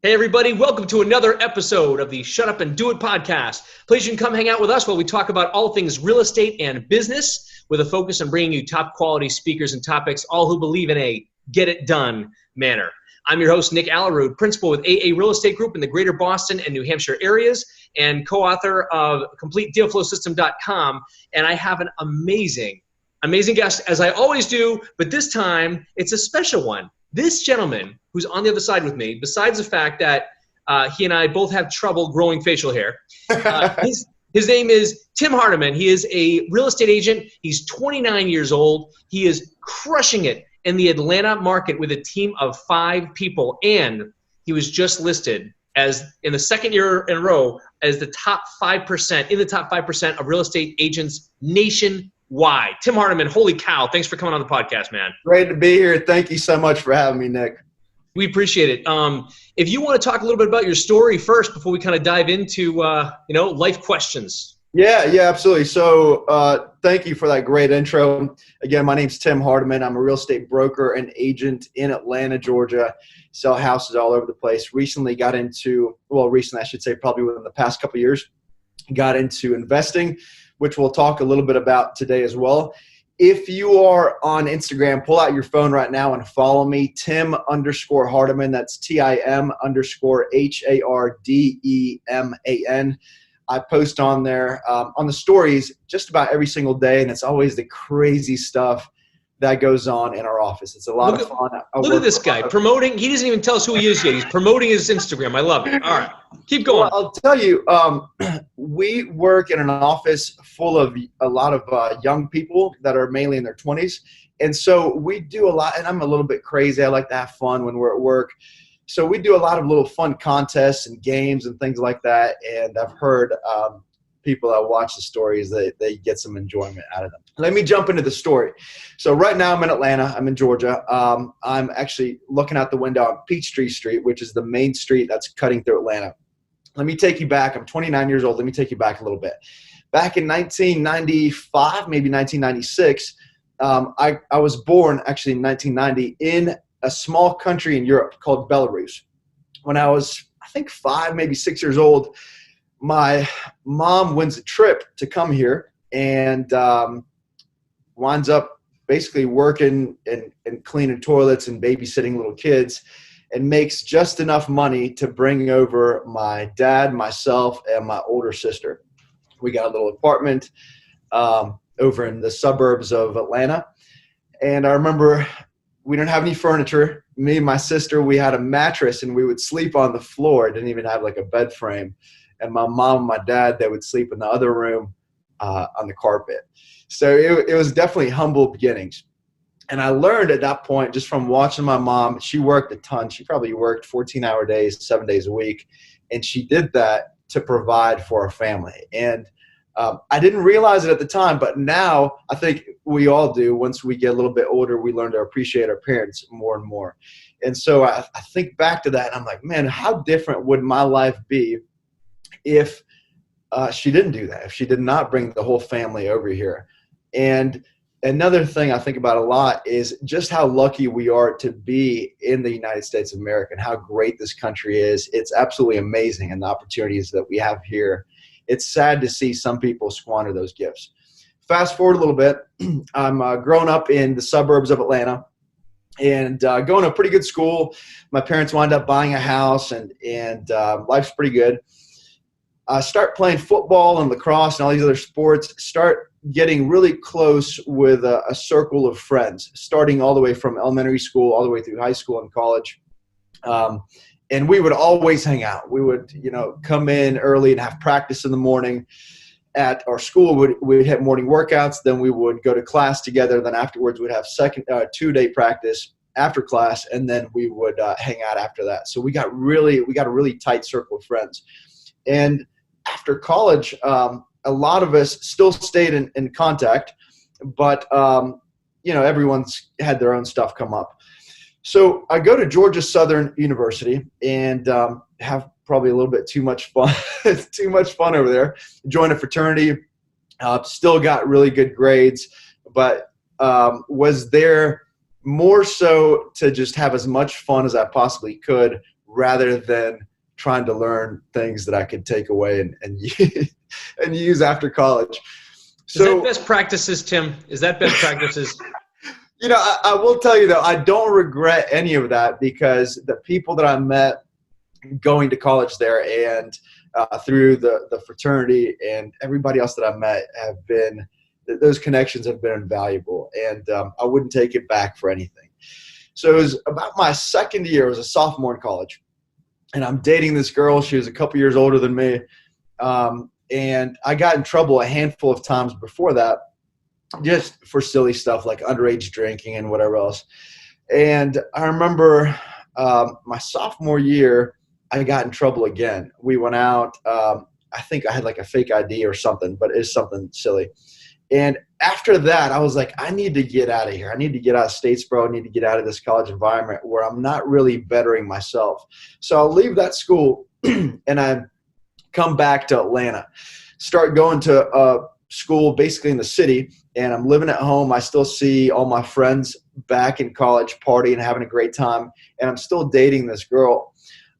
Hey everybody, welcome to another episode of the Shut Up and Do It podcast. Please, you can come hang out with us while we talk about all things real estate and business with a focus on bringing you top quality speakers and topics, all who believe in a get it done manner. I'm your host, Nick Aalerud, principal with AA Real Estate Group in the greater Boston and New Hampshire areas and co-author of CompleteDealFlowSystem.com. And I have an amazing guest, as I always do, but this time it's a special one. This gentleman who's on the other side with me, besides the fact that he and I both have trouble growing facial hair, his name is Tim Hardeman. He is a real estate agent. He's 29 years old. He is crushing it in the Atlanta market with a team of 5 people. And he was just listed as, in the second year in a row, as the top 5% of real estate agents nationwide. Tim Hardeman, holy cow, thanks for coming on the podcast, man. Great to be here. Thank you so much for having me, Nick. We appreciate it. If you want to talk a little bit about your story first before we kind of dive into, life questions. Yeah, absolutely. So thank you for that great intro. Again, my name's Tim Hardeman. I'm a real estate broker and agent in Atlanta, Georgia. Sell houses all over the place. Recently, I should say probably within the past couple of years, got into investing, which we'll talk a little bit about today as well. If you are on Instagram, pull out your phone right now and follow me, Tim_Hardeman. That's TIM_HARDEMAN. I post on there on the stories just about every single day, and it's always the crazy stuff that goes on in our office. It's a lot of fun. Look at this guy promoting. He doesn't even tell us who he is yet. He's promoting his Instagram. I love it. All right, keep going. Well, I'll tell you, we work in an office full of a lot of young people that are mainly in their 20s. And so we do a lot, and I'm a little bit crazy. I like to have fun when we're at work. So we do a lot of little fun contests and games and things like that. And I've heard people that watch the stories, they get some enjoyment out of them. Let me jump into the story. So right now I'm in Atlanta. I'm in Georgia. I'm actually looking out the window on Peachtree Street, which is the main street that's cutting through Atlanta. Let me take you back. I'm 29 years old. Let me take you back a little bit. Back in 1995, maybe 1996, I was born actually in 1990 in a small country in Europe called Belarus. When I was, I think 5, maybe 6 years old, my mom wins a trip to come here and winds up basically working and cleaning toilets and babysitting little kids, and makes just enough money to bring over my dad, myself, and my older sister. We got a little apartment over in the suburbs of Atlanta. And I remember we didn't have any furniture. Me and my sister, we had a mattress and we would sleep on the floor. It didn't even have like a bed frame. And my mom and my dad, they would sleep in the other room on the carpet. So it was definitely humble beginnings. And I learned at that point, just from watching my mom, she worked a ton. She probably worked 14-hour days, 7 days a week. And she did that to provide for our family. And I didn't realize it at the time, but now I think we all do. Once we get a little bit older, we learn to appreciate our parents more and more. And so I think back to that, and I'm like, man, how different would my life be if she didn't do that, if she did not bring the whole family over here. And another thing I think about a lot is just how lucky we are to be in the United States of America and how great this country is. It's absolutely amazing, and the opportunities that we have here. It's sad to see some people squander those gifts. Fast forward a little bit. I'm growing up in the suburbs of Atlanta and going to a pretty good school. My parents wound up buying a house, and life's pretty good. Start playing football and lacrosse and all these other sports, start getting really close with a circle of friends, starting all the way from elementary school all the way through high school and college. And we would always hang out. We would, come in early and have practice in the morning at our school. We'd hit morning workouts. Then we would go to class together. Then afterwards we'd have 2-day practice after class. And then we would hang out after that. So we got a really tight circle of friends. And after college, a lot of us still stayed in contact, but, everyone's had their own stuff come up. So I go to Georgia Southern University and have probably a little bit too much fun, over there. Join a fraternity, still got really good grades, but was there more so to just have as much fun as I possibly could rather than trying to learn things that I could take away and and use after college. So, is that best practices, Tim? Is that best practices? I will tell you, though, I don't regret any of that, because the people that I met going to college there and through the fraternity and everybody else that I met those connections have been invaluable, and I wouldn't take it back for anything. So it was about my second year. I was a sophomore in college, and I'm dating this girl. She was a couple years older than me, and I got in trouble a handful of times before that, just for silly stuff like underage drinking and whatever else. And I remember my sophomore year, I got in trouble again. We went out. I think I had like a fake ID or something, but it's something silly. And after that, I was like, I need to get out of here. I need to get out of Statesboro. I need to get out of this college environment where I'm not really bettering myself. So I'll leave that school and I come back to Atlanta, start going to school basically in the city, and I'm living at home. I still see all my friends back in college partying and having a great time, and I'm still dating this girl.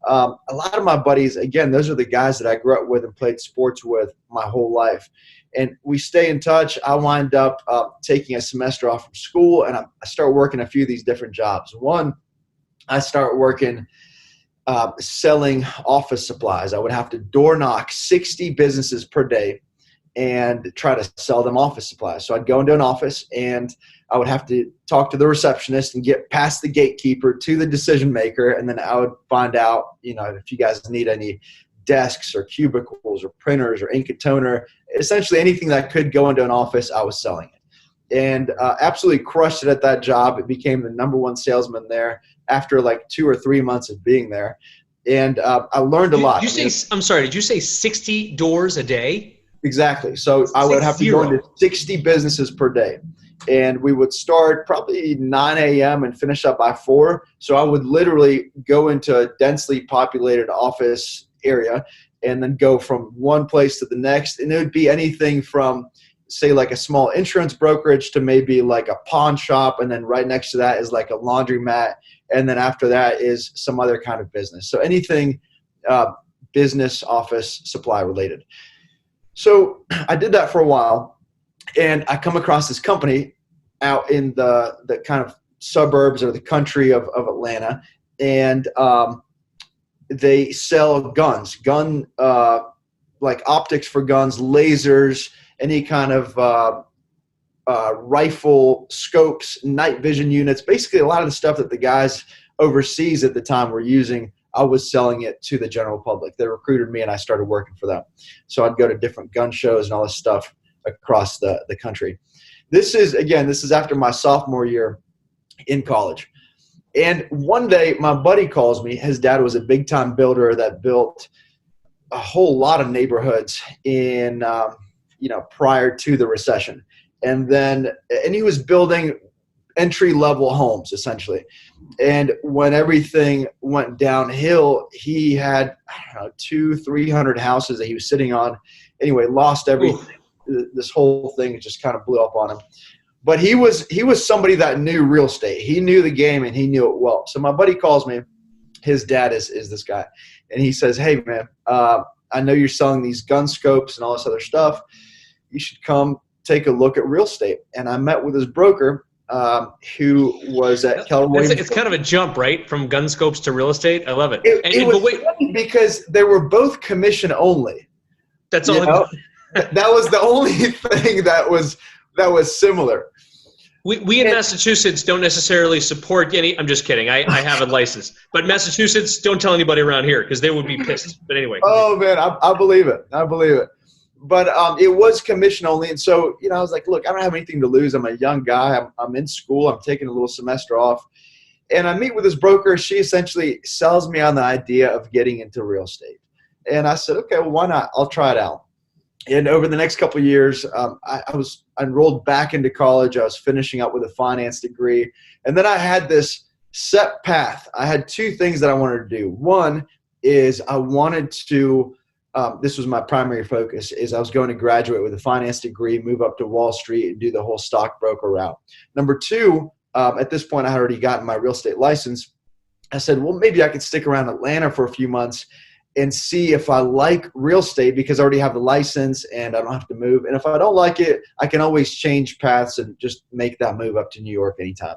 A lot of my buddies, again, those are the guys that I grew up with and played sports with my whole life. And we stay in touch. I wind up taking a semester off from school, and I start working a few of these different jobs. One, I start working selling office supplies. I would have to door knock 60 businesses per day and try to sell them office supplies. So I'd go into an office, and I would have to talk to the receptionist and get past the gatekeeper to the decision maker. And then I would find out, if you guys need any desks or cubicles or printers or ink and toner, essentially anything that could go into an office, I was selling it. And absolutely crushed it at that job. It became the number one salesman there after like 2 or 3 months of being there. And I learned a lot. I'm sorry, did you say 60 doors a day? Exactly. So I would have to go into 60 businesses per day. And we would start probably 9 a.m. and finish up by 4. So I would literally go into a densely populated office area and then go from one place to the next. And it would be anything from, say, like a small insurance brokerage to maybe like a pawn shop. And then right next to that is like a laundromat. And then after that is some other kind of business. So anything business, office, supply related. So I did that for a while, and I come across this company out in the kind of suburbs or the country of Atlanta, and they sell guns, like optics for guns, lasers, any kind of rifle scopes, night vision units, basically a lot of the stuff that the guys overseas at the time were using. I was selling it to the general public. They recruited me, and I started working for them. So I'd go to different gun shows and all this stuff across the country. This is after my sophomore year in college. And one day my buddy calls me. His dad was a big-time builder that built a whole lot of neighborhoods in, prior to the recession. And he was building entry-level homes, essentially. And when everything went downhill, he had, 200-300 houses that he was sitting on. Anyway, lost everything. Ooh. This whole thing just kind of blew up on him. But he was somebody that knew real estate. He knew the game, and he knew it well. So my buddy calls me. His dad is this guy. And he says, "Hey, man, I know you're selling these gun scopes and all this other stuff. You should come take a look at real estate." And I met with his broker, who was at Keller Williams. It's kind of a jump, right, from gun scopes to real estate. I love it. It was funny because they were both commission only. That's all. That was the only thing that was similar. We in Massachusetts don't necessarily support any. I'm just kidding. I have a license, but Massachusetts, don't tell anybody around here because they would be pissed. But anyway. Oh man, I believe it. I believe it. But it was commission only, and so I was like, look, I don't have anything to lose. I'm a young guy. I'm in school. I'm taking a little semester off, and I meet with this broker. She essentially sells me on the idea of getting into real estate, and I said, okay, well, why not? I'll try it out. And over the next couple of years, I enrolled back into college. I was finishing up with a finance degree, and then I had this set path. I had 2 things that I wanted to do. One is I wanted to. This was my primary focus, is I was going to graduate with a finance degree, move up to Wall Street, and do the whole stockbroker route. Number 2, at this point, I had already gotten my real estate license, I said, well, maybe I could stick around Atlanta for a few months and see if I like real estate, because I already have the license and I don't have to move. And if I don't like it, I can always change paths and just make that move up to New York anytime.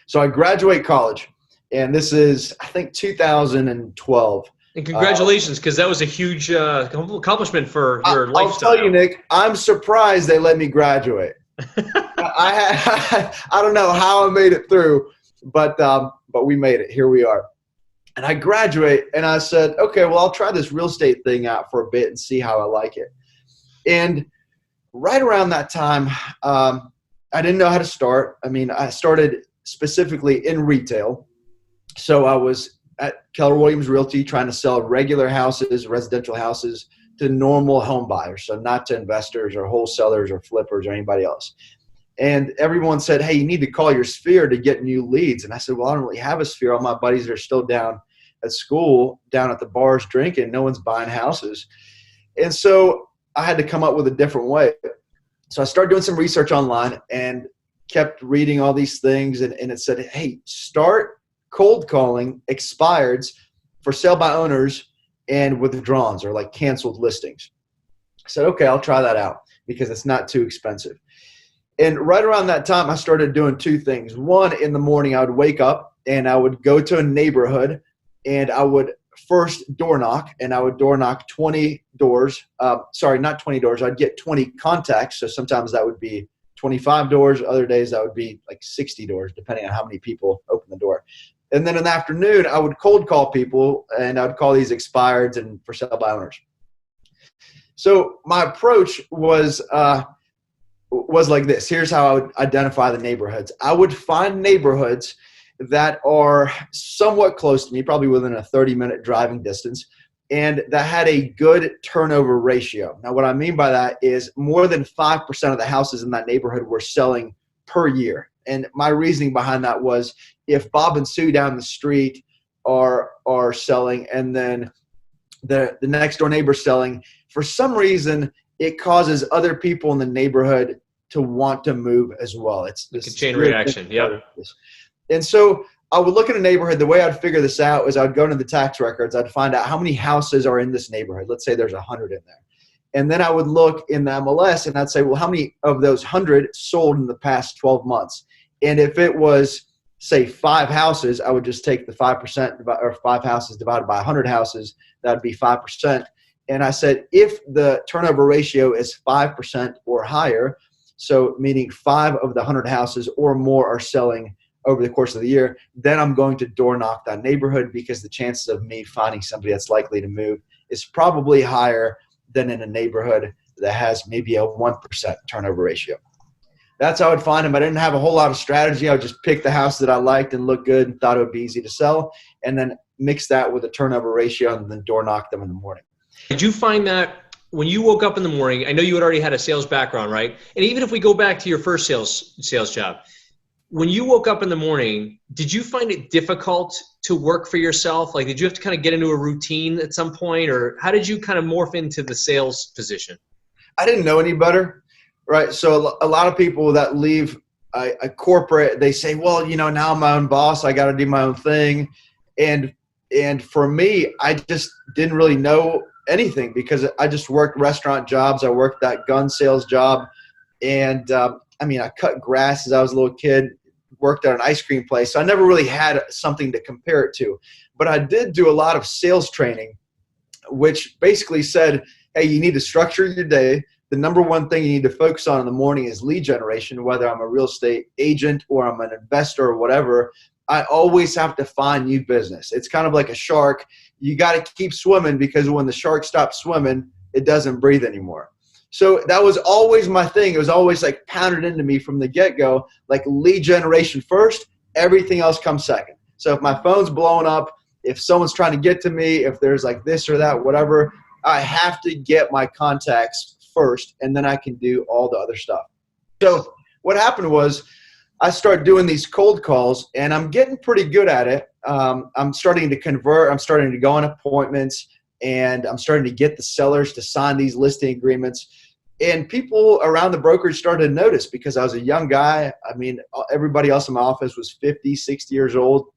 So I graduate college, and this is, I think, 2012. And congratulations, because that was a huge accomplishment for your lifestyle. I'll tell you, Nick, I'm surprised they let me graduate. I don't know how I made it through, but we made it. Here we are. And I graduate, and I said, okay, well, I'll try this real estate thing out for a bit and see how I like it. And right around that time, I didn't know how to start. I mean, I started specifically in retail. So I was at Keller Williams Realty trying to sell regular houses, residential houses, to normal home buyers. So not to investors or wholesalers or flippers or anybody else. And everyone said, hey, you need to call your sphere to get new leads. And I said, well, I don't really have a sphere. All my buddies are still down at school, down at the bars drinking. No one's buying houses. And so I had to come up with a different way. So I started doing some research online and kept reading all these things. And it said, hey, start cold calling expireds for sale by owners and withdrawals, or like canceled listings. I said, okay, I'll try that out because it's not too expensive. And right around that time, I started doing two things. One, in the morning, I would wake up and I would go to a neighborhood and I would first door knock, and I would door knock 20 doors. Sorry, not 20 doors. I'd get 20 contacts. So sometimes that would be 25 doors. Other days that would be like 60 doors, depending on how many people open the door. And then in the afternoon, I would cold call people, and I would call these expireds and for sale by owners. So my approach was like this. Here's how I would identify the neighborhoods. I would find neighborhoods that are somewhat close to me, probably within a 30-minute driving distance, and that had a good turnover ratio. Now, what I mean by that is more than 5% of the houses in that neighborhood were selling per year. And my reasoning behind that was, if Bob and Sue down the street are selling, and then the next door neighbor selling, for some reason it causes other people in the neighborhood to want to move as well. It's like a chain reaction. Yeah. And so I would look at a neighborhood. The way I'd figure this out is I'd go into the tax records. I'd find out how many houses are in this neighborhood. Let's say there's 100 in there. And then I would look in the MLS and I'd say, well, how many of those 100 sold in the past 12 months? And if it was, say, 5 houses, I would just take the 5%, or 5 houses divided by 100 houses. That would be 5%. And I said, if the turnover ratio is 5% or higher, so meaning 5 of the 100 houses or more are selling over the course of the year, then I'm going to door knock that neighborhood, because the chances of me finding somebody that's likely to move is probably higher than in a neighborhood that has maybe a 1% turnover ratio. That's how I'd find them. I didn't have a whole lot of strategy. I would just pick the house that I liked and looked good and thought it would be easy to sell, and then mix that with a turnover ratio and then door knock them in the morning. Did you find that when you woke up in the morning, I know you had already had a sales background, right? And even if we go back to your first sales job, when you woke up in the morning, did you find it difficult to work for yourself? Like, did you have to kind of get into a routine at some point, or how did you kind of morph into the sales position? I didn't know any better, right? So a lot of people that leave a corporate, they say, well, now I'm my own boss. I got to do my own thing. And for me, I just didn't really know anything, because I just worked restaurant jobs. I worked that gun sales job. And I cut grass as I was a little kid, worked at an ice cream place. So I never really had something to compare it to. But I did do a lot of sales training, which basically said, hey, you need to structure your day. The number one thing you need to focus on in the morning is lead generation, whether I'm a real estate agent or I'm an investor or whatever. I always have to find new business. It's kind of like a shark. You got to keep swimming, because when the shark stops swimming, it doesn't breathe anymore. So that was always my thing. It was always like pounded into me from the get-go, like lead generation first, everything else comes second. So if my phone's blowing up, if someone's trying to get to me, if there's like this or that, whatever, I have to get my contacts first, and then I can do all the other stuff. So what happened was I started doing these cold calls, and I'm getting pretty good at it. I'm starting to convert. I'm starting to go on appointments, and I'm starting to get the sellers to sign these listing agreements. And people around the brokerage started to notice, because I was a young guy. Everybody else in my office was 50, 60 years old.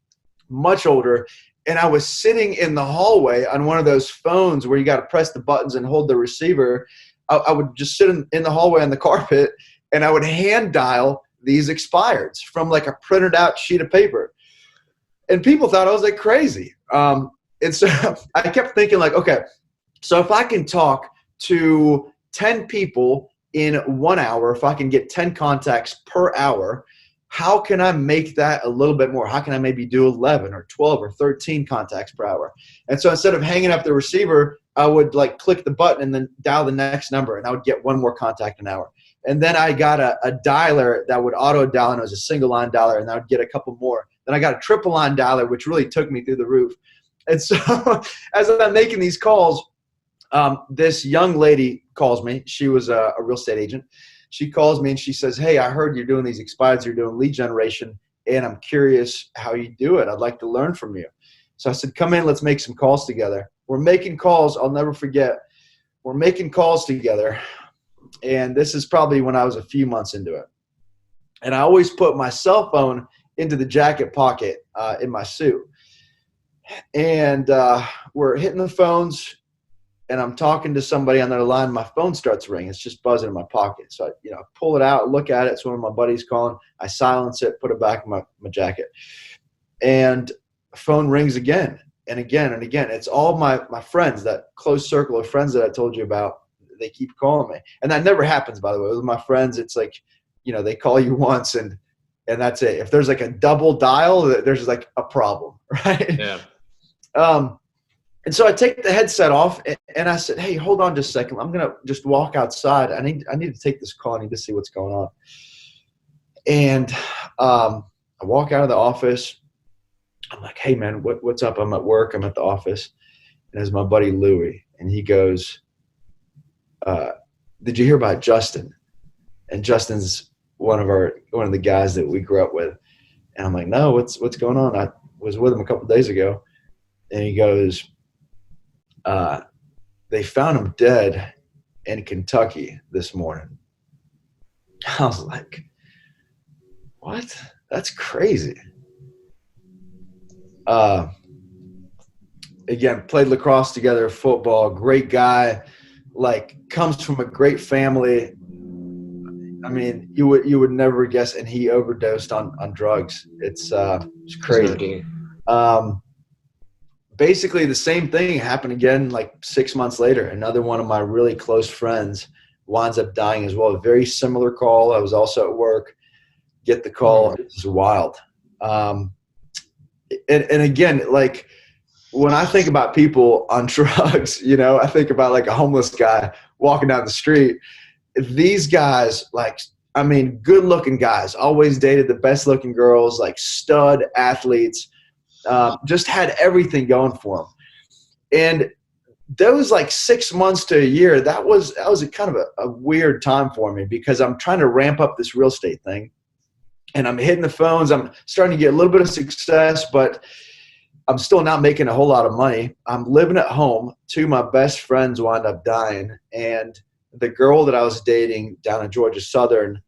much older. And I was sitting in the hallway on one of those phones where you got to press the buttons and hold the receiver. I would just sit in the hallway on the carpet, and I would hand dial these expireds from like a printed out sheet of paper. And people thought I was like crazy. And so I kept thinking like, okay, so if I can talk to 10 people in 1 hour, if I can get 10 contacts per hour, how can I make that a little bit more? How can I maybe do 11 or 12 or 13 contacts per hour? And so instead of hanging up the receiver, I would like click the button and then dial the next number, and I would get one more contact an hour. And then I got a dialer that would auto dial, and it was a single line dialer, and I would get a couple more. Then I got a triple line dialer, which really took me through the roof. And so as I'm making these calls, this young lady calls me. She was a real estate agent. She calls me and she says, hey, I heard you're doing these expireds, you're doing lead generation, and I'm curious how you do it. I'd like to learn from you. So I said, come in, let's make some calls together. We're making calls. I'll never forget. We're making calls together. And this is probably when I was a few months into it. And I always put my cell phone into the jacket pocket in my suit. And we're hitting the phones, and I'm talking to somebody on the other line. My phone starts ringing. It's just buzzing in my pocket. So I pull it out, look at it. It's one of my buddies calling. I silence it, put it back in my jacket. And phone rings again and again and again. It's all my friends, that close circle of friends that I told you about. They keep calling me. And that never happens, by the way. With my friends, it's like, they call you once and that's it. If there's like a double dial, there's like a problem, right? Yeah. And so I take the headset off and I said, hey, hold on just a second. I'm going to just walk outside. I need to take this call. I need to see what's going on. And I walk out of the office. I'm like, hey, man, what's up? I'm at work. I'm at the office. And it's my buddy Louie. And he goes, did you hear about Justin? And Justin's one of the guys that we grew up with. And I'm like, no, what's going on? I was with him a couple of days ago. And he goes, they found him dead in Kentucky this morning. I was like, what? That's crazy. Again, played lacrosse together, football, great guy, like comes from a great family. I mean, you would never guess, and he overdosed on drugs. It's crazy. Basically the same thing happened again like 6 months later. Another one of my really close friends winds up dying as well. A very similar call. I was also at work, get the call. It was wild. And again, like when I think about people on drugs, I think about like a homeless guy walking down the street. These guys, good looking guys, always dated the best looking girls, like stud athletes. Just had everything going for him. And those like 6 months to a year, that was a kind of a weird time for me because I'm trying to ramp up this real estate thing and I'm hitting the phones. I'm starting to get a little bit of success, but I'm still not making a whole lot of money. I'm living at home. Two of my best friends wound up dying. And the girl that I was dating down in Georgia Southern,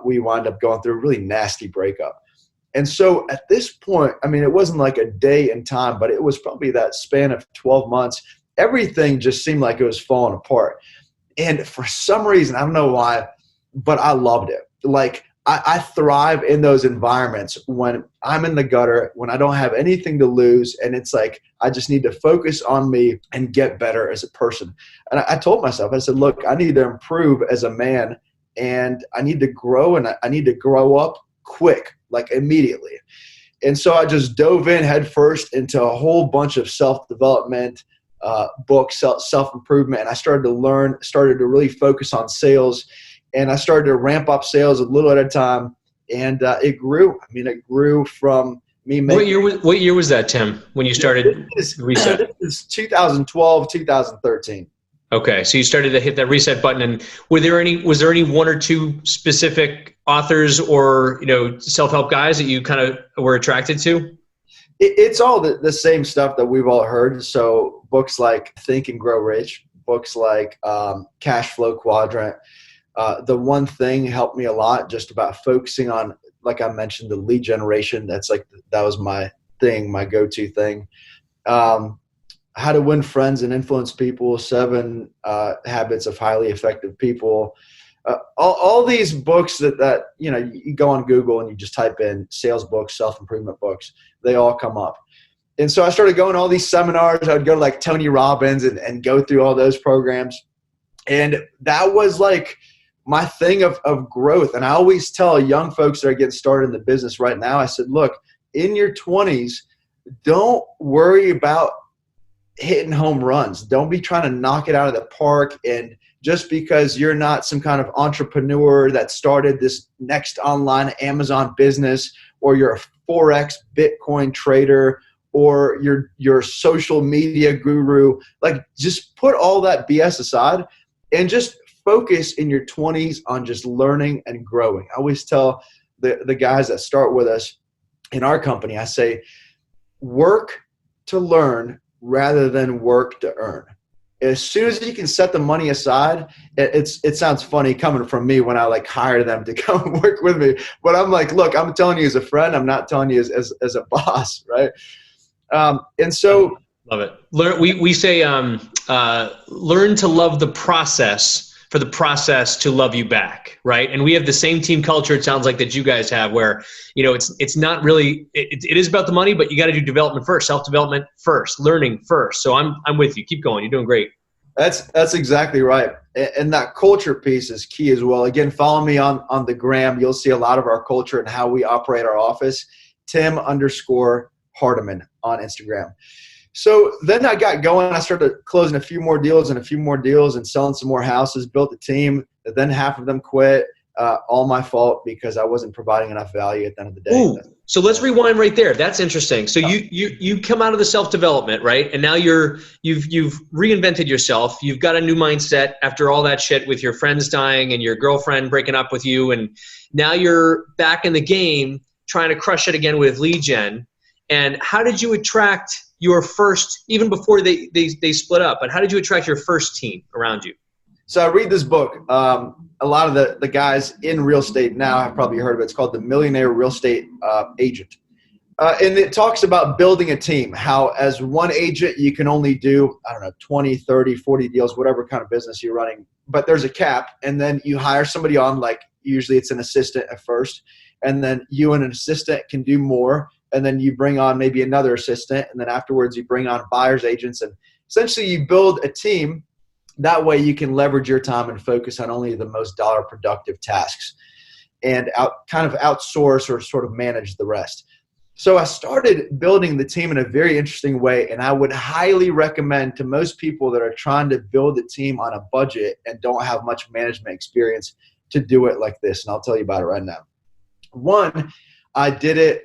we wound up going through a really nasty breakup. And so at this point, it wasn't like a day in time, but it was probably that span of 12 months. Everything just seemed like it was falling apart. And for some reason, I don't know why, but I loved it. Like I thrive in those environments when I'm in the gutter, when I don't have anything to lose. And it's like, I just need to focus on me and get better as a person. And I told myself, I said, look, I need to improve as a man and I need to grow and I need to grow up quick, like immediately. And so I just dove in head first into a whole bunch of self-development books, self-improvement. And I started to really focus on sales. And I started to ramp up sales a little at a time. And it grew. It grew from me making. What year was that, Tim, when you started Reset? This is 2012, 2013. Okay, so you started to hit that reset button, and was there any one or two specific authors or self-help guys that you kind of were attracted to? It's all the same stuff that we've all heard. So books like Think and Grow Rich, books like Cash Flow Quadrant. The One Thing helped me a lot, just about focusing on, like I mentioned, the lead generation. That was my thing, my go-to thing. How to Win Friends and Influence People, 7 Habits of Highly Effective People. All these books that you go on Google and you just type in sales books, self-improvement books, they all come up. And so I started going to all these seminars. I would go to like Tony Robbins and go through all those programs. And that was like my thing of growth. And I always tell young folks that are getting started in the business right now, I said, look, in your 20s, don't worry about hitting home runs. Don't be trying to knock it out of the park. And just because you're not some kind of entrepreneur that started this next online Amazon business, or you're a Forex Bitcoin trader, or you're a social media guru, like just put all that BS aside and just focus in your 20s on just learning and growing. I always tell the guys that start with us in our company, I say, work to learn rather than work to earn. As soon as you can set the money aside, it sounds funny coming from me when I like hire them to come work with me, but I'm like, look, I'm telling you as a friend, I'm not telling you as a boss, right? And so love it. We say learn to love the process for the process to love you back, right? And we have the same team culture, it sounds like, that you guys have, where it's not really, it is about the money, but you got to do development first, self-development first, learning first. So I'm with you. Keep going. You're doing great. That's exactly right. And that culture piece is key as well. Again, follow me on the gram. You'll see a lot of our culture and how we operate our office. Tim_Hardeman on Instagram. So then I got going. I started closing a few more deals and selling some more houses, built a team. Then half of them quit. All my fault because I wasn't providing enough value at the end of the day. Ooh, so let's rewind right there. That's interesting. So you come out of the self-development, right? And now you've reinvented yourself. You've got a new mindset after all that shit with your friends dying and your girlfriend breaking up with you. And now you're back in the game trying to crush it again with lead gen. And how did you attract your first, even before they split up, but how did you attract your first team around you? So I read this book. A lot of the guys in real estate now have probably heard of it. It's called The Millionaire Real Estate Agent. And it talks about building a team, how as one agent you can only do, 20, 30, 40 deals, whatever kind of business you're running. But there's a cap, and then you hire somebody on, like usually it's an assistant at first, and then you and an assistant can do more. And then you bring on maybe another assistant, and then afterwards you bring on buyer's agents, and essentially you build a team. That way you can leverage your time and focus on only the most dollar productive tasks and kind of outsource or sort of manage the rest. So I started building the team in a very interesting way, and I would highly recommend to most people that are trying to build a team on a budget and don't have much management experience to do it like this, and I'll tell you about it right now. One, I did it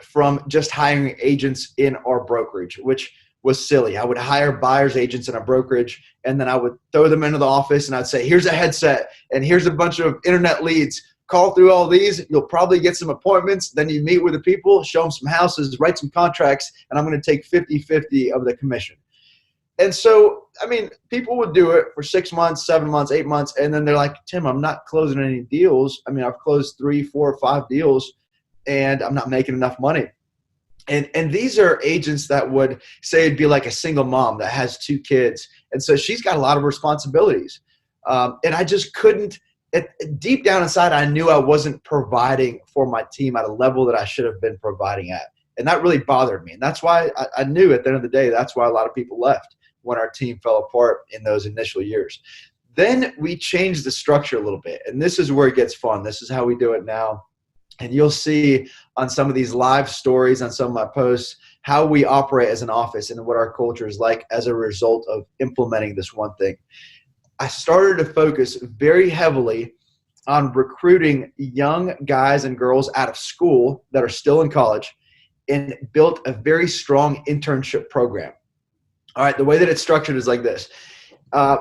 from just hiring agents in our brokerage, which was silly. I would hire buyer's agents in a brokerage, and then I would throw them into the office, and I'd say, here's a headset, and here's a bunch of internet leads. Call through all these. You'll probably get some appointments. Then you meet with the people, show them some houses, write some contracts, and I'm going to take 50-50 of the commission. And so, people would do it for 6 months, 7 months, 8 months, and then they're like, Tim, I'm not closing any deals. I've closed 3, 4, 5 deals, and I'm not making enough money. And these are agents that would say it'd be like a single mom that has 2 kids. And so she's got a lot of responsibilities. And I just couldn't, deep down inside, I knew I wasn't providing for my team at a level that I should have been providing at. And that really bothered me. And that's why I knew at the end of the day, that's why a lot of people left when our team fell apart in those initial years. Then we changed the structure a little bit. And this is where it gets fun. This is how we do it now. And you'll see on some of these live stories, on some of my posts, how we operate as an office and what our culture is like as a result of implementing this one thing. I started to focus very heavily on recruiting young guys and girls out of school that are still in college, and built a very strong internship program. All right, the way that it's structured is like this.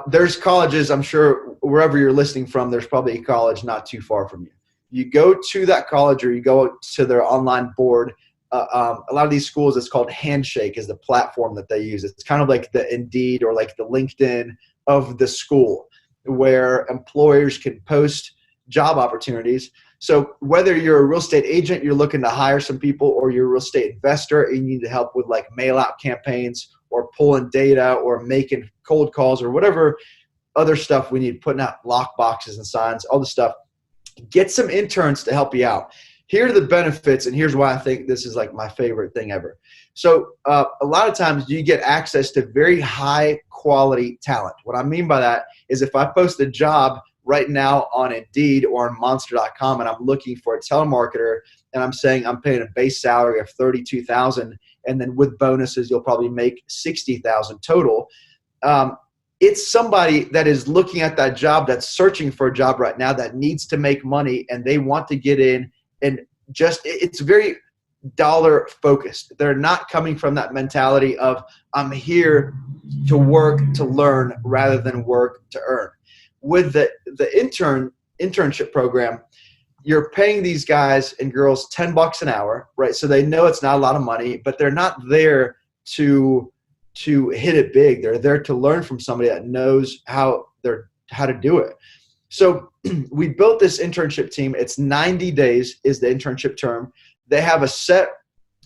There's colleges, I'm sure wherever you're listening from, there's probably a college not too far from you. You go to that college or you go to their online board. A lot of these schools, it's called Handshake is the platform that they use. It's kind of like the Indeed or like the LinkedIn of the school, where employers can post job opportunities. So whether you're a real estate agent, you're looking to hire some people, or you're a real estate investor and you need help with like mail out campaigns or pulling data or making cold calls or whatever other stuff we need, putting out lock boxes and signs, all the stuff, get some interns to help you out. Here are the benefits, and here's why I think this is like my favorite thing ever. So a lot of times you get access to very high quality talent. What I mean by that is if I post a job right now on Indeed or on monster.com and I'm looking for a telemarketer and I'm saying I'm paying a base salary of $32,000 and then with bonuses you'll probably make $60,000 total. It's somebody that is looking at that job, that's searching for a job right now, that needs to make money and they want to get in, and just it's very dollar focused. They're not coming from that mentality of I'm here to work to learn rather than work to earn. With the internship program, you're paying these guys and girls $10 an hour, right? So they know it's not a lot of money, but they're not there to hit it big. They're there to learn from somebody that knows how to do it. So we built this internship team. It's 90 days is the internship term. They have a set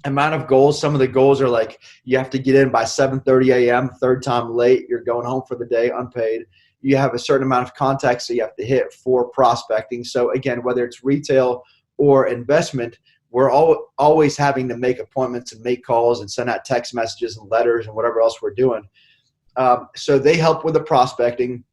amount of goals. Some of the goals are like you have to get in by 7:30 a.m., third time late, you're going home for the day unpaid. You have a certain amount of contacts that you have to hit for prospecting. So again, whether it's retail or investment, we're always having to make appointments and make calls and send out text messages and letters and whatever else we're doing. So they help with the prospecting.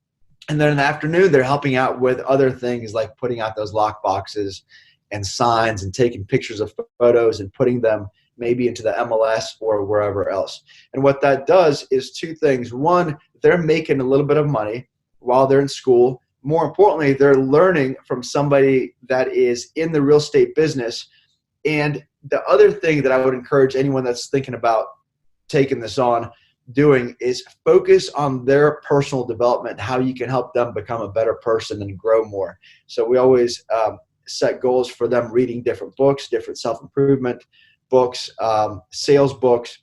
And then in the afternoon, they're helping out with other things like putting out those lock boxes and signs and taking pictures of photos and putting them maybe into the MLS or wherever else. And what that does is two things. One, they're making a little bit of money while they're in school. More importantly, they're learning from somebody that is in the real estate business. And the other thing that I would encourage anyone that's thinking about taking this on doing is focus on their personal development, how you can help them become a better person and grow more. So we always set goals for them, reading different books, different self-improvement books, sales books,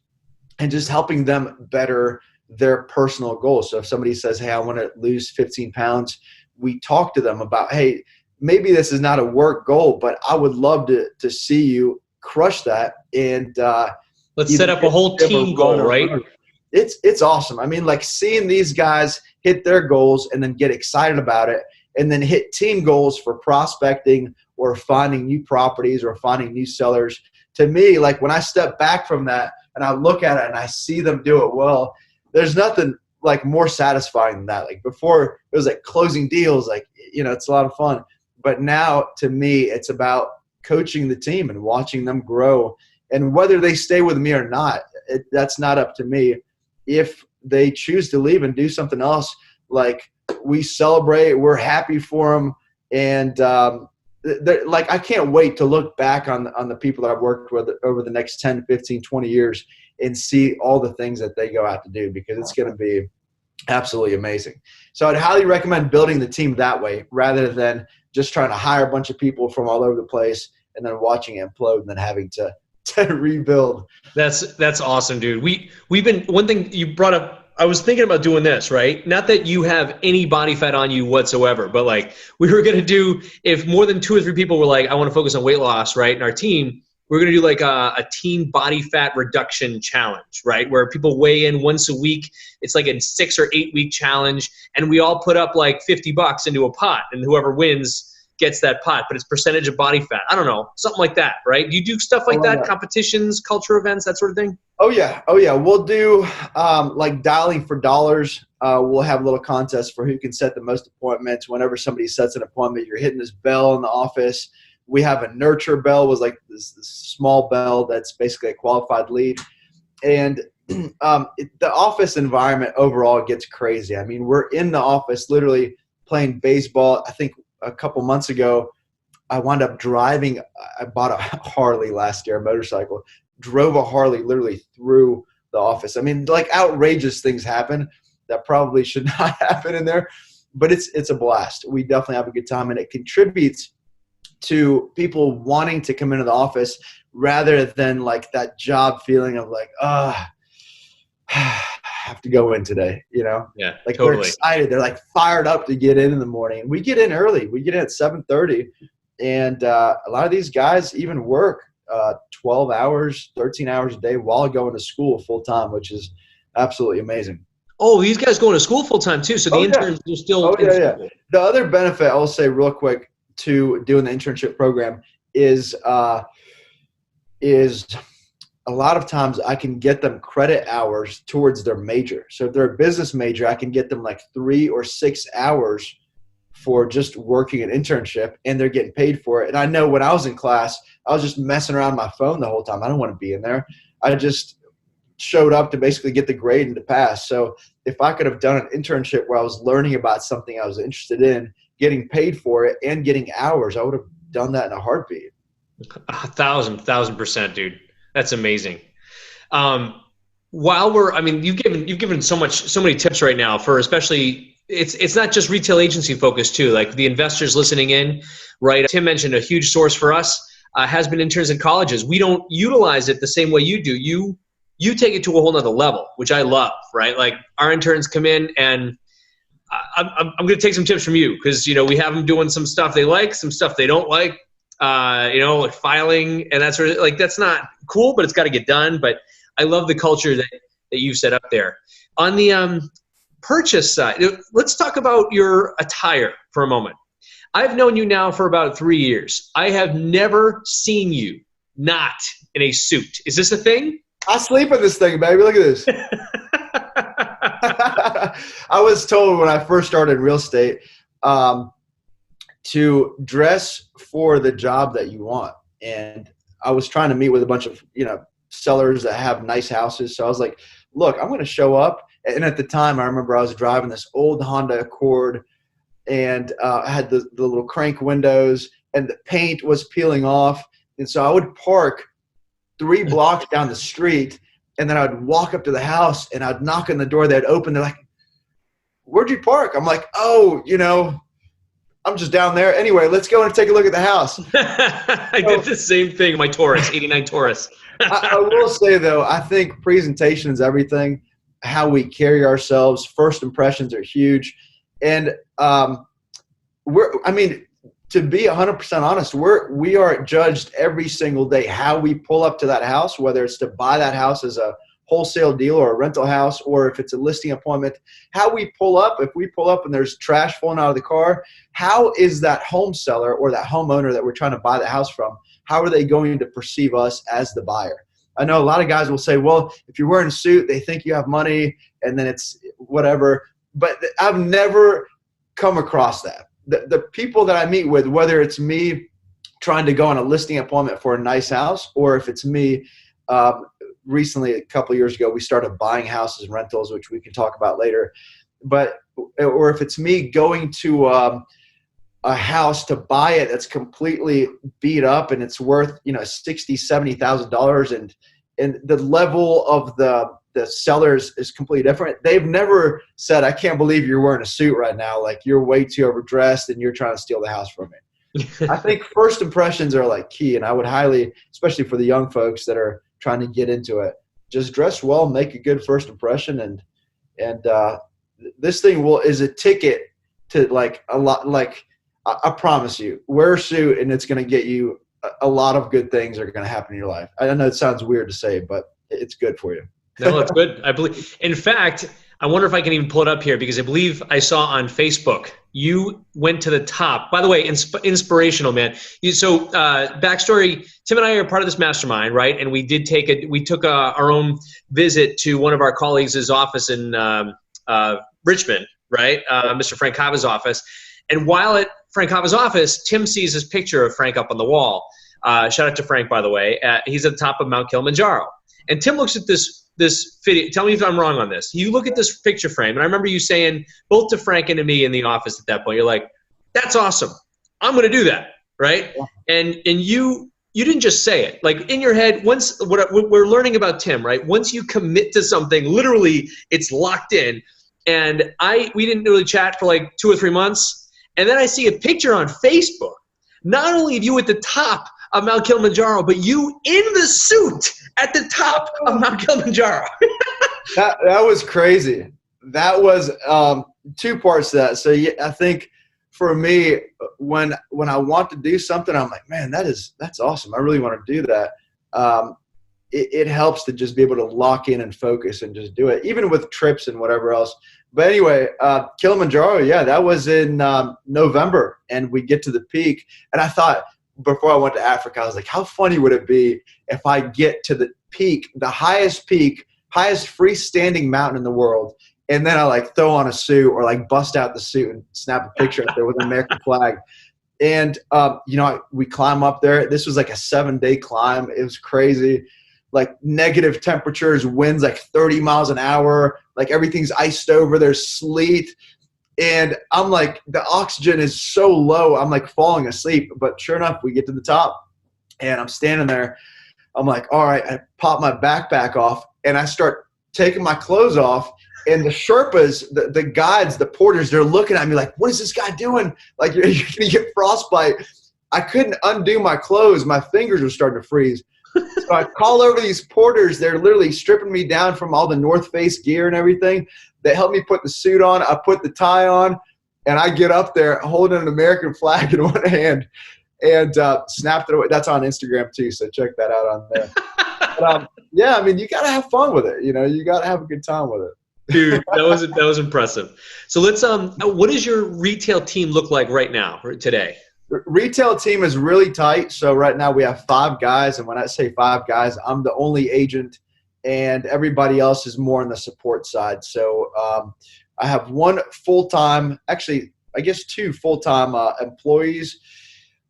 and just helping them better their personal goals. So if somebody says, hey, I want to lose 15 pounds, we talk to them about, hey, maybe this is not a work goal, but I would love to see you crush that. And let's set up a whole team goal, right? It's awesome. I mean, like seeing these guys hit their goals and then get excited about it and then hit team goals for prospecting or finding new properties or finding new sellers. To me, like when I step back from that and I look at it and I see them do it well, there's nothing like more satisfying than that. Like before it was like closing deals, like, you know, it's a lot of fun. But now to me, it's about coaching the team and watching them grow. And whether they stay with me or not, that's not up to me. If they choose to leave and do something else, like we celebrate, we're happy for them. And like I can't wait to look back on the people that I've worked with over the next 10, 15, 20 years and see all the things that they go out to do, because it's going to be absolutely amazing. So I'd highly recommend building the team that way rather than just trying to hire a bunch of people from all over the place and then watching it implode and then having to rebuild. That's awesome, dude. We've been, one thing you brought up, I was thinking about doing this, right? Not that you have any body fat on you whatsoever, but like we were going to do, if more than 2 or 3 people were like, I want to focus on weight loss, right? In our team, we're going to do like a team body fat reduction challenge, right? Where people weigh in once a week. It's like a 6 or 8 week challenge. And we all put up like $50 into a pot, and whoever wins gets that pot, but it's percentage of body fat. I don't know, something like that, right? Do you do stuff like that? Competitions, culture events, that sort of thing? Oh yeah. We'll do like dialing for dollars. We'll have a little contest for who can set the most appointments. Whenever somebody sets an appointment, you're hitting this bell in the office. We have a nurture bell, was like this small bell that's basically a qualified lead. And the office environment overall gets crazy. I mean, we're in the office literally playing baseball. I think a couple months ago, I wound up driving. I bought a Harley last year, a motorcycle, drove a Harley literally through the office. I mean, like outrageous things happen that probably should not happen in there, but it's a blast. We definitely have a good time, and it contributes to people wanting to come into the office rather than like that job feeling of like, I have to go in today, you know? Yeah, like totally. They're excited. They're like fired up to get in the morning. We get in early. We get in at 7:30, And a lot of these guys even work 12 hours, 13 hours a day while going to school full time, which is absolutely amazing. Oh, these guys going to school full time too. So the interns are still in school. The other benefit I'll say real quick to doing the internship program is a lot of times I can get them credit hours towards their major. So if they're a business major, I can get them like 3 or 6 hours for just working an internship, and they're getting paid for it. And I know when I was in class, I was just messing around my phone the whole time. I don't want to be in there. I just showed up to basically get the grade and to pass. So if I could have done an internship where I was learning about something I was interested in, getting paid for it, and getting hours, I would have done that in a heartbeat. 1,000%, dude. That's amazing. You've given so many tips right now for, especially, it's not just retail agency focused too, like the investors listening in, right? Tim mentioned a huge source for us has been interns in colleges. We don't utilize it the same way you do. You take it to a whole nother level, which I love, right? Like our interns come in, and I'm going to take some tips from you, because, we have them doing some stuff they like, some stuff they don't like, like filing and that sort of, like, that's not cool, but it's got to get done. But I love the culture that you've set up there. On the purchase side, let's talk about your attire for a moment. I've known you now for about 3 years. I have never seen you not in a suit. Is this a thing? I sleep in this thing, baby. Look at this. I was told when I first started in real estate to dress for the job that you want. And I was trying to meet with a bunch of, sellers that have nice houses. So I was like, look, I'm going to show up. And at the time, I remember I was driving this old Honda Accord, and I had the little crank windows, and the paint was peeling off. And so I would park 3 blocks down the street, and then I'd walk up to the house, and I'd knock on the door. They'd open. They're like, "Where'd you park?" I'm like, "Oh, I'm just down there. Anyway, let's go and take a look at the house." I did the same thing. My Taurus, 89 Taurus. I will say, though, I think presentation is everything. How we carry ourselves, first impressions are huge. And to be 100% honest, we are judged every single day how we pull up to that house, whether it's to buy that house as a wholesale deal or a rental house, or if it's a listing appointment. How we pull up, if we pull up and there's trash falling out of the car, how is that home seller or that homeowner that we're trying to buy the house from, how are they going to perceive us as the buyer? I know a lot of guys will say, well, if you're wearing a suit, they think you have money, and then it's whatever. But I've never come across that. The people that I meet with, whether it's me trying to go on a listing appointment for a nice house, or if it's me, recently, a couple of years ago, we started buying houses and rentals, which we can talk about later. Or if it's me going to a house to buy it that's completely beat up and it's worth $60,000, $70,000, and the level of the sellers is completely different. They've never said, "I can't believe you're wearing a suit right now. Like, you're way too overdressed and you're trying to steal the house from me." I think first impressions are like key, and I would highly, especially for the young folks that are trying to get into it, just dress well, make a good first impression, and this thing is a ticket to like a lot. Like, I promise you, wear a suit and it's going to get you a lot of good things are going to happen in your life. I know it sounds weird to say, but it's good for you. No, it's good. I believe. In fact, I wonder if I can even pull it up here, because I believe I saw on Facebook you went to the top. By the way, inspirational, man. Backstory: Tim and I are part of this mastermind, right? And we took our own visit to one of our colleagues' office in Richmond, right? Mr. Frank Cava's office. And while at Frank Cava's office, Tim sees this picture of Frank up on the wall. Shout out to Frank, by the way. He's at the top of Mount Kilimanjaro. And Tim looks at this video. Tell me if I'm wrong on this. You look at this picture frame, and I remember you saying, both to Frank and to me in the office at that point, you're like, "That's awesome. I'm going to do that," right? Yeah. And you didn't just say it. Like, in your head, what we're learning about Tim, right? Once you commit to something, literally, it's locked in. And we didn't really chat for like 2 or 3 months. And then I see a picture on Facebook, not only of you at the top of Mount Kilimanjaro, but you in the suit at the top of Mount Kilimanjaro. That was crazy. That was 2 parts to that. So I think for me, when I want to do something, I'm like, man, that's awesome. I really want to do that. It helps to just be able to lock in and focus and just do it, even with trips and whatever else. But anyway, Kilimanjaro, yeah, that was in November, and we get to the peak. And I thought before I went to Africa, I was like, how funny would it be if I get to the peak, the highest freestanding mountain in the world, and then I like throw on a suit or like bust out the suit and snap a picture up there with an American flag. And, we climb up there. This was like a 7-day climb. It was crazy. Like negative temperatures, winds like 30 miles an hour, like everything's iced over, there's sleet. And I'm like, the oxygen is so low, I'm like falling asleep. But sure enough, we get to the top and I'm standing there. I'm like, all right, I pop my backpack off and I start taking my clothes off. And the Sherpas, the guides, the porters, they're looking at me like, what is this guy doing? Like, you're going to get frostbite. I couldn't undo my clothes. My fingers were starting to freeze. So I call over these porters. They're literally stripping me down from all the North Face gear and everything. They help me put the suit on. I put the tie on, and I get up there holding an American flag in one hand and snapped it away. That's on Instagram too, so check that out on there. But, yeah, I mean, you got to have fun with it. You got to have a good time with it. Dude, that was impressive. So let's what does your retail team look like right now or today? Retail team is really tight. So right now we have 5 guys. And when I say 5 guys, I'm the only agent and everybody else is more on the support side. So I have 1 full-time, actually, I guess 2 full-time employees.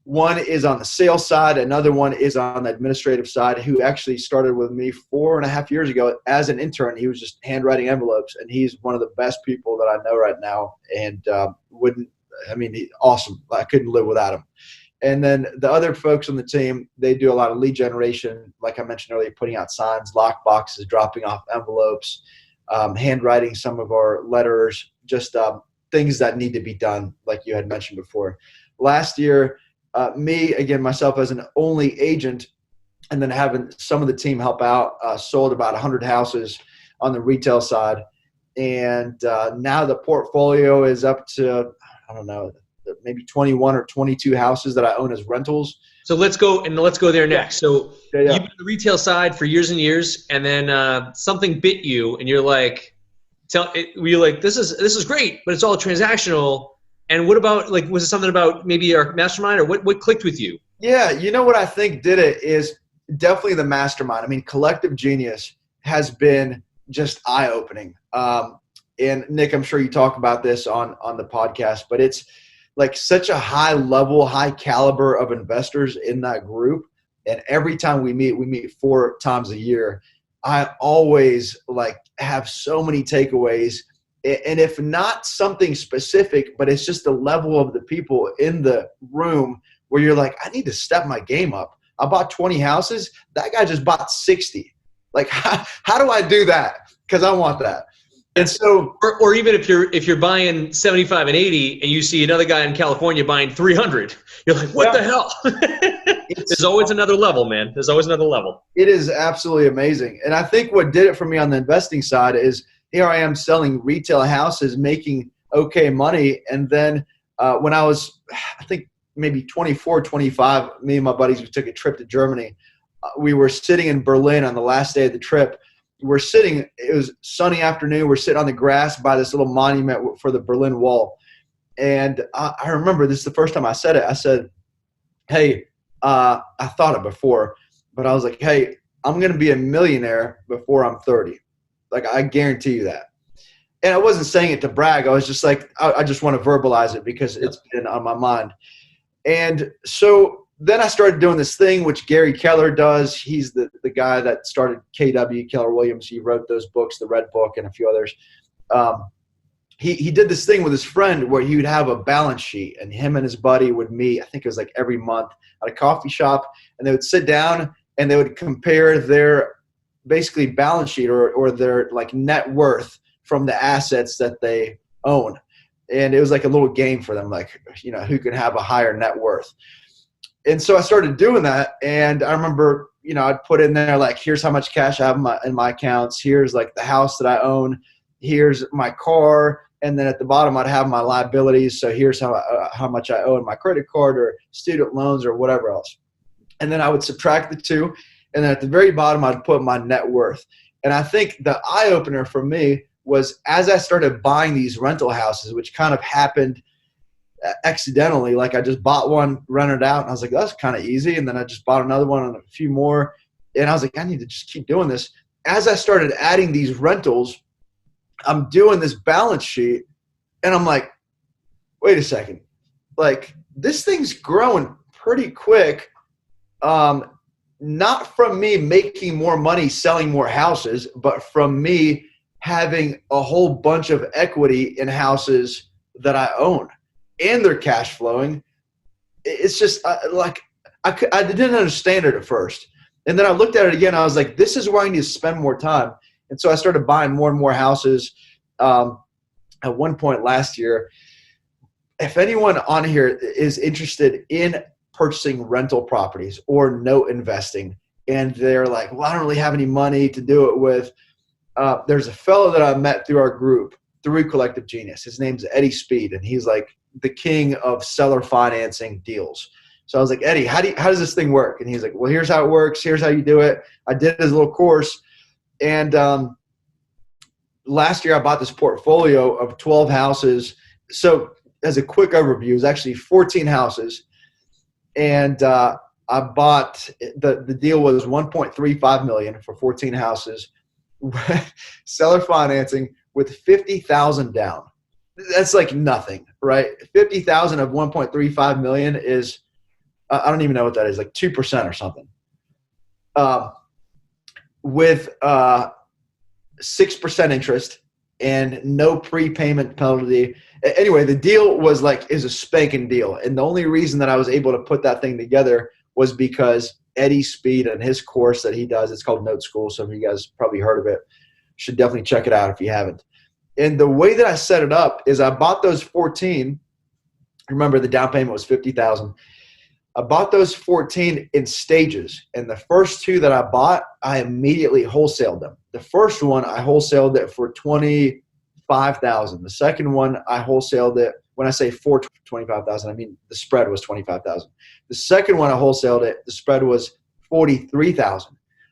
One is on the sales side. Another one is on the administrative side, who actually started with me 4.5 years ago as an intern. He was just handwriting envelopes, and he's one of the best people that I know right now, and awesome. I couldn't live without him. And then the other folks on the team, they do a lot of lead generation, like I mentioned earlier, putting out signs, lock boxes, dropping off envelopes, handwriting some of our letters, just things that need to be done, like you had mentioned before. Last year, myself as an only agent, and then having some of the team help out, sold about 100 houses on the retail side. And now the portfolio is up to, I don't know, maybe 21 or 22 houses that I own as rentals. So let's go there next. So yeah. You've been on the retail side for years and years, and then something bit you, and you're like, this is great, but it's all transactional. And what about, like, was it something about maybe our mastermind, or what clicked with you? Yeah, what I think did it is definitely the mastermind. I mean, Collective Genius has been just eye-opening. And Nick, I'm sure you talk about this on the podcast, but it's like such a high level, high caliber of investors in that group. And every time we meet 4 times a year. I always have so many takeaways. And if not something specific, but it's just the level of the people in the room where you're like, I need to step my game up. I bought 20 houses. That guy just bought 60. Like, how do I do that? Because I want that. And so, or even if you're buying 75 and 80, and you see another guy in California buying 300, you're like, what the hell? There's always another level, man. There's always another level. It is absolutely amazing. And I think what did it for me on the investing side is here I am selling retail houses, making okay money. And then when I was, I think maybe 24, 25, me and my buddies, we took a trip to Germany. We were sitting in Berlin on the last day of the trip. It was sunny afternoon. We're sitting on the grass by this little monument for the Berlin Wall. And I remember this is the first time I said it. I said, hey, I thought it before, but I was like, hey, I'm going to be a millionaire before I'm 30. Like, I guarantee you that. And I wasn't saying it to brag. I was just like, I just want to verbalize it because it's been on my mind. And so then I started doing this thing, which Gary Keller does. He's the guy that started KW, Keller Williams. He wrote those books, the Red Book and a few others. He did this thing with his friend where he would have a balance sheet, and him and his buddy would meet, I think it was like every month, at a coffee shop, and they would sit down and they would compare their basically balance sheet or their like net worth from the assets that they own. And it was like a little game for them, like, who can have a higher net worth. And so I started doing that. And I remember, I'd put in there, like, here's how much cash I have in my accounts. Here's like the house that I own. here's my car, and then at the bottom I'd have my liabilities. So here's how much I owe in my credit card or student loans or whatever else. And then I would subtract the two, and then at the very bottom I'd put my net worth. And I think the eye opener for me was as I started buying these rental houses, which kind of happened accidentally. Like I just bought one, rented out, and I was like, that's kind of easy. And then I just bought another one and a few more. And I was like, I need to just keep doing this. As I started adding these rentals, I'm doing this balance sheet, and I'm like, wait a second. Like, this thing's growing pretty quick. Not from me making more money selling more houses, but from me having a whole bunch of equity in houses that I own, and they're cash flowing. It's just I didn't understand it at first. And then I looked at it again. I was like, this is where I need to spend more time. And so I started buying more and more houses. At one point last year, if anyone on here is interested in purchasing rental properties or note investing, and they're like, well, I don't really have any money to do it with. There's a fellow that I met through our group, through Collective Genius. His name's Eddie Speed, and he's like the king of seller financing deals. So I was like, Eddie, how does this thing work? And he's like, well, here's how it works. Here's how you do it. I did his little course. And last year I bought this portfolio of 12 houses. So as a quick overview, it was actually 14 houses. And I bought the deal was $1.35 million for 14 houses, seller financing with $50,000 down. That's like nothing, right? $50,000 of $1.35 million is, I don't even know what that is, like 2% or something. With 6% interest and no prepayment penalty. Anyway, the deal was is a spanking deal. And the only reason that I was able to put that thing together was because Eddie Speed and his course that he does, it's called Note School. Some of you guys probably heard of it. Should definitely check it out if you haven't. And the way that I set it up is I bought those 14. Remember, the down payment was $50,000. I bought those 14 in stages. And the first two that I bought, I immediately wholesaled them. The first one, I wholesaled it for $25,000. The second one, I wholesaled it. When I say for $25,000, I mean the spread was $25,000. The second one, I wholesaled it. The spread was $43,000.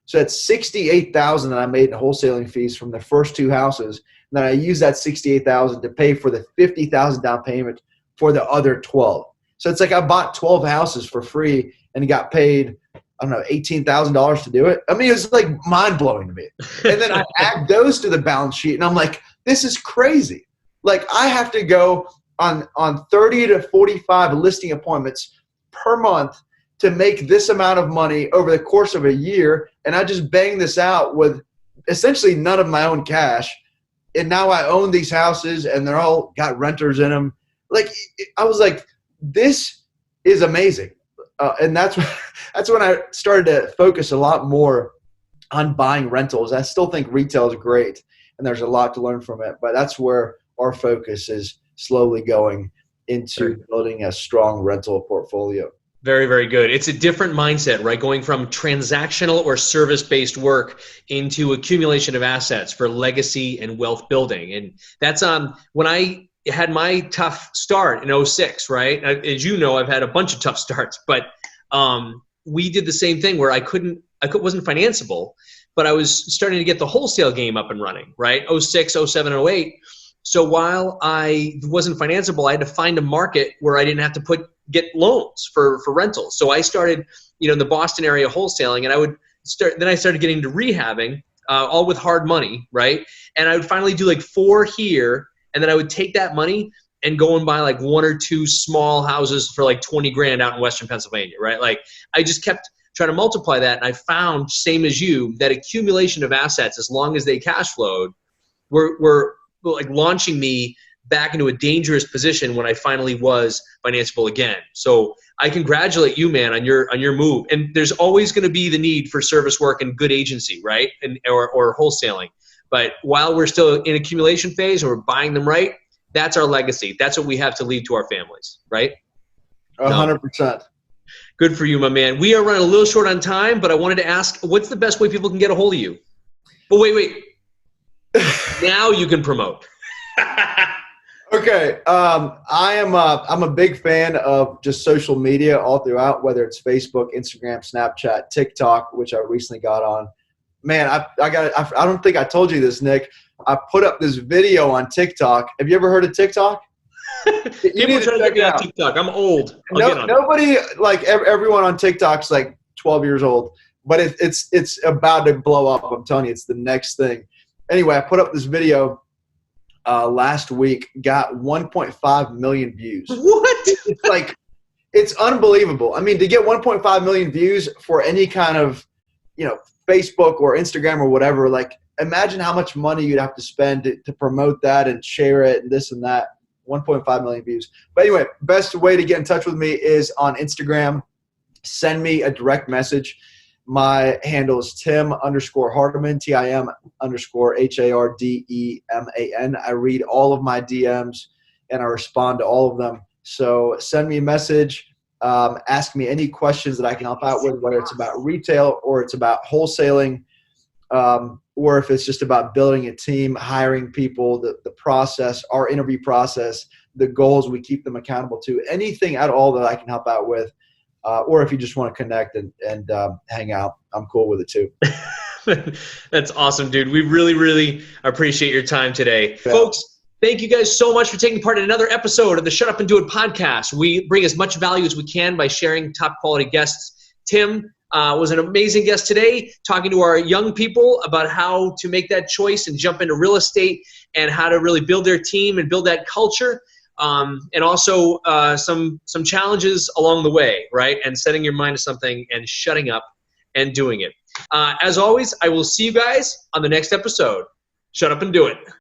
So that's $68,000 that I made in wholesaling fees from the first two houses. And then I used that $68,000 to pay for the $50,000 down payment for the other 12. So it's like I bought 12 houses for free and got paid, I don't know, $18,000 to do it. I mean, it was like mind-blowing to me. And then I add those to the balance sheet, and I'm like, this is crazy. Like, I have to go on 30 to 45 listing appointments per month to make this amount of money over the course of a year, and I just bang this out with essentially none of my own cash. And now I own these houses, and they're all got renters in them. Like, I was like, this is amazing. And that's when I started to focus a lot more on buying rentals. I still think retail is great, and there's a lot to learn from it. But that's where our focus is slowly going into building a strong rental portfolio. Very, very good. It's a different mindset, right? Going from transactional or service-based work into accumulation of assets for legacy and wealth building. And that's when I had my tough start in 06, right? As you know, I've had a bunch of tough starts, but we did the same thing where I wasn't financeable, but I was starting to get the wholesale game up and running, right? 06, 07, 08. So while I wasn't financeable, I had to find a market where I didn't have to get loans for rentals. So I started, in the Boston area wholesaling, and then I started getting into rehabbing, all with hard money, right? And I would finally do like 4 here, and then I would take that money and go and buy like 1 or 2 small houses for like 20 grand out in Western Pennsylvania, right? Like, I just kept trying to multiply that, and I found, same as you, that accumulation of assets, as long as they cash flowed, were like launching me back into a dangerous position when I finally was financeable again. So I congratulate you, man, on your move. And there's always going to be the need for service work and good agency, right? Or wholesaling. But while we're still in accumulation phase and we're buying them right, that's our legacy. That's what we have to leave to our families, right? 100%. Good for you, my man. We are running a little short on time, but I wanted to ask, what's the best way people can get a hold of you? But wait. Now you can promote. Okay. I'm a big fan of just social media all throughout, whether it's Facebook, Instagram, Snapchat, TikTok, which I recently got on. Man, I don't think I told you this, Nick. I put up this video on TikTok. Have you ever heard of TikTok? People try to get me on TikTok. I'm old. Nobody, like everyone on TikTok's like 12 years old, but it's about to blow up. I'm telling you, it's the next thing. Anyway, I put up this video last week, got 1.5 million views. What? It's unbelievable. I mean, to get 1.5 million views for any kind of, Facebook or Instagram or whatever, like imagine how much money you'd have to spend to promote that and share it and this and that. 1.5 million views. But anyway, best way to get in touch with me is on Instagram. Send me a direct message. My handle is Tim_Hardeman, TIM_HARDEMAN. I read all of my DMs and I respond to all of them. So send me a message. Ask me any questions that I can help out with, whether it's about retail or it's about wholesaling, or if it's just about building a team, hiring people, the process, our interview process, the goals we keep them accountable to, anything at all that I can help out with. Or if you just want to connect and hang out, I'm cool with it too. That's awesome, dude. We really, really appreciate your time today. Yeah. Folks, thank you guys so much for taking part in another episode of the Shut Up and Do It podcast. We bring as much value as we can by sharing top quality guests. Tim was an amazing guest today, talking to our young people about how to make that choice and jump into real estate and how to really build their team and build that culture. And also some challenges along the way, right? And setting your mind to something and shutting up and doing it. As always, I will see you guys on the next episode. Shut up and do it.